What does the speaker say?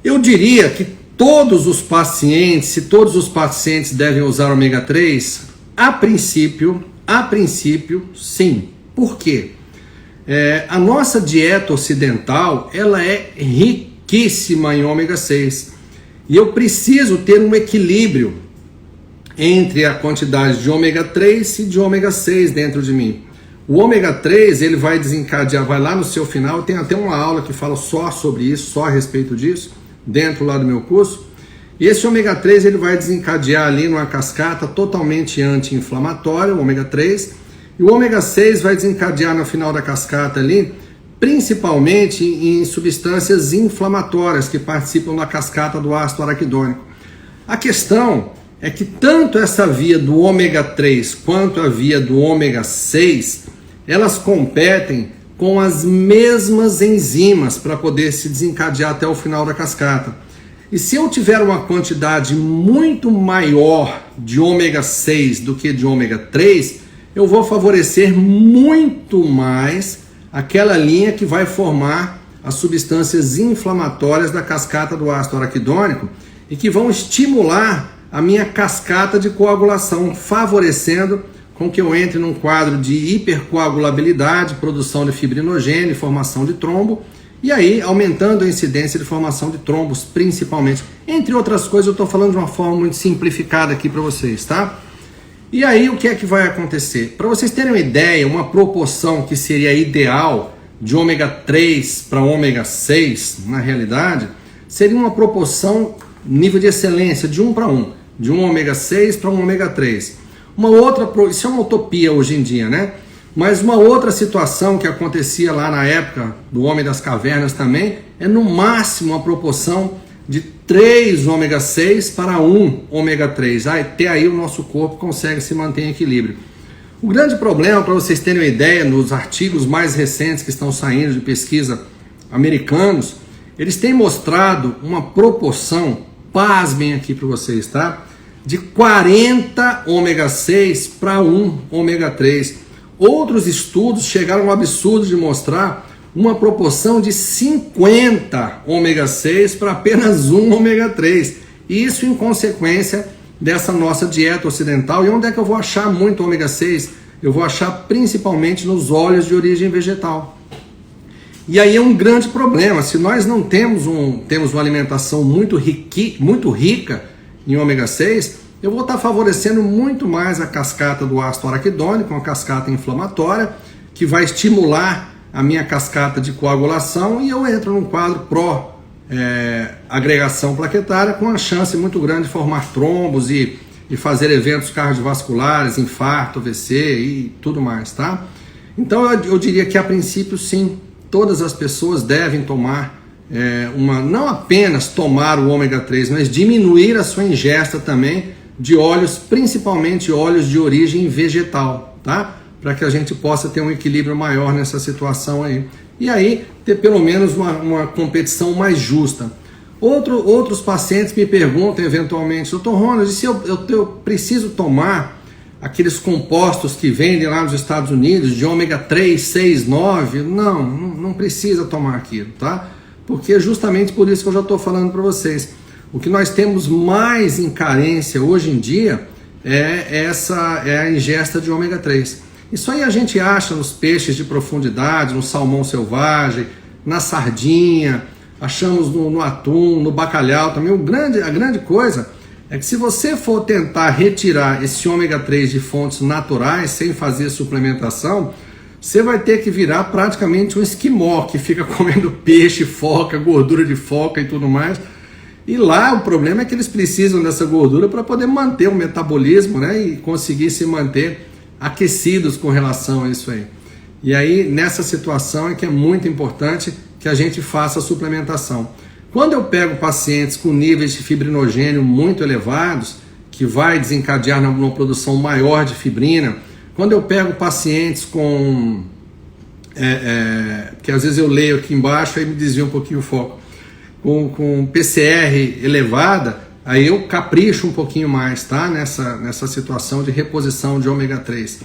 Eu diria que todos os pacientes, se todos os pacientes devem usar ômega 3, a princípio, sim. Por quê? A nossa dieta ocidental, ela é riquíssima em ômega 6. E eu preciso ter um equilíbrio entre a quantidade de ômega 3 e de ômega 6 dentro de mim. O ômega 3, ele vai desencadear, vai lá no seu final, tem até uma aula que fala só sobre isso, só a respeito disso, dentro lá do meu curso. E esse ômega 3, ele vai desencadear ali numa cascata totalmente anti-inflamatória, o ômega 3, e o ômega 6 vai desencadear no final da cascata ali, principalmente em substâncias inflamatórias que participam da cascata do ácido araquidônico. A questão é que tanto essa via do ômega 3 quanto a via do ômega 6, elas competem com as mesmas enzimas para poder se desencadear até o final da cascata. E se eu tiver uma quantidade muito maior de ômega 6 do que de ômega 3, eu vou favorecer muito mais aquela linha que vai formar as substâncias inflamatórias da cascata do ácido araquidônico e que vão estimular a minha cascata de coagulação, favorecendo com que eu entre num quadro de hipercoagulabilidade, produção de fibrinogênio, formação de trombo, e aí aumentando a incidência de formação de trombos, principalmente. Entre outras coisas, eu estou falando de uma forma muito simplificada aqui para vocês, tá? E aí o que é que vai acontecer? Para vocês terem uma ideia, uma proporção que seria ideal de ômega 3 para ômega 6, na realidade, seria uma proporção nível de excelência de 1 para 1, de um ômega 6 para um ômega 3. Isso é uma utopia hoje em dia, né? Mas uma outra situação que acontecia lá na época do Homem das Cavernas também é no máximo uma proporção de 3 ômega 6 para 1 ômega 3. Até aí o nosso corpo consegue se manter em equilíbrio. O grande problema, para vocês terem uma ideia, nos artigos mais recentes que estão saindo de pesquisa americanos, eles têm mostrado uma proporção, pasmem aqui para vocês, tá? De 40 ômega 6 para 1 ômega 3. Outros estudos chegaram ao absurdo de mostrar uma proporção de 50 ômega 6 para apenas 1 ômega 3. Isso em consequência dessa nossa dieta ocidental. E onde é que eu vou achar muito ômega 6? Eu vou achar principalmente nos óleos de origem vegetal. E aí é um grande problema. Se nós não temos uma alimentação muito rica em ômega 6, eu vou estar favorecendo muito mais a cascata do ácido araquidônico, uma cascata inflamatória, que vai estimular a minha cascata de coagulação e eu entro num quadro pró-agregação plaquetária com uma chance muito grande de formar trombos e fazer eventos cardiovasculares, infarto, AVC e tudo mais, tá? Então eu diria que a princípio sim, todas as pessoas devem tomar não apenas tomar o ômega 3, mas diminuir a sua ingesta também de óleos, principalmente óleos de origem vegetal, tá? Para que a gente possa ter um equilíbrio maior nessa situação aí. E aí ter pelo menos uma competição mais justa. Outros pacientes me perguntam eventualmente, Dr. Ronald, se eu preciso tomar aqueles compostos que vendem lá nos Estados Unidos de ômega 3, 6, 9? Não precisa tomar aquilo, tá? Porque é justamente por isso que eu já estou falando para vocês. O que nós temos mais em carência hoje em dia é a ingesta de ômega 3. Isso aí a gente acha nos peixes de profundidade, no salmão selvagem, na sardinha, achamos no atum, no bacalhau também. A grande coisa é que se você for tentar retirar esse ômega 3 de fontes naturais, sem fazer suplementação, você vai ter que virar praticamente um esquimó, que fica comendo peixe, foca, gordura de foca e tudo mais. E lá o problema é que eles precisam dessa gordura para poder manter o metabolismo, né, e conseguir se manter aquecidos com relação a isso aí. E aí nessa situação é que é muito importante que a gente faça a suplementação. Quando eu pego pacientes com níveis de fibrinogênio muito elevados, que vai desencadear numa produção maior de fibrina, quando eu pego pacientes com... que às vezes eu leio aqui embaixo, aí me desvia um pouquinho o foco, com PCR elevada, aí eu capricho um pouquinho mais, tá? Nessa situação de reposição de ômega 3.